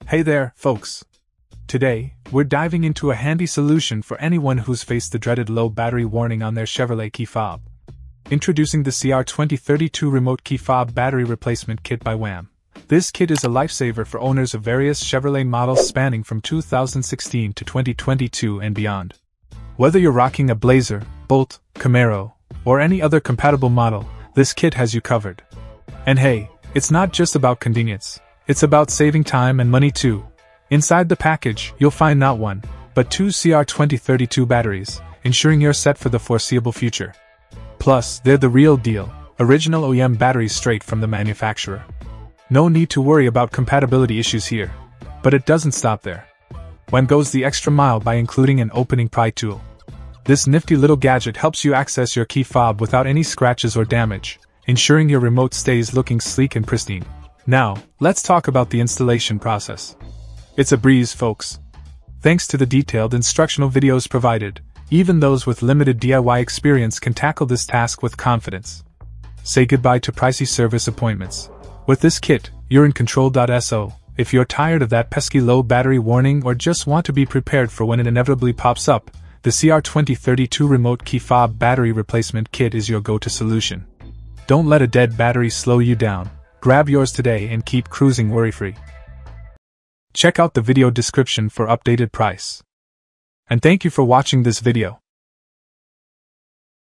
Hey there, folks! Today, we're diving into a handy solution for anyone who's faced the dreaded low battery warning on their Chevrolet key fob. Introducing the CR2032 Remote Key Fob Battery Replacement Kit by Wham! This kit is a lifesaver for owners of various Chevrolet models spanning from 2016 to 2022 and beyond. Whether you're rocking a Blazer, Bolt, Camaro, or any other compatible model, this kit has you covered. And hey, it's not just about convenience. It's about saving time and money too. Inside the package, you'll find not one, but two CR2032 batteries, ensuring you're set for the foreseeable future. Plus, they're the real deal, original OEM batteries straight from the manufacturer. No need to worry about compatibility issues here. But it doesn't stop there. Wham goes the extra mile by including an opening pry tool. This nifty little gadget helps you access your key fob without any scratches or damage, ensuring your remote stays looking sleek and pristine. Now, let's talk about the installation process. It's a breeze, folks. Thanks to the detailed instructional videos provided, even those with limited DIY experience can tackle this task with confidence. Say goodbye to pricey service appointments. With this kit, you're in control.so. If you're tired of that pesky low battery warning or just want to be prepared for when it inevitably pops up, the CR2032 Remote Key Fob Battery Replacement Kit is your go-to solution. Don't let a dead battery slow you down. Grab yours today and keep cruising worry-free. Check out the video description for updated price. And thank you for watching this video.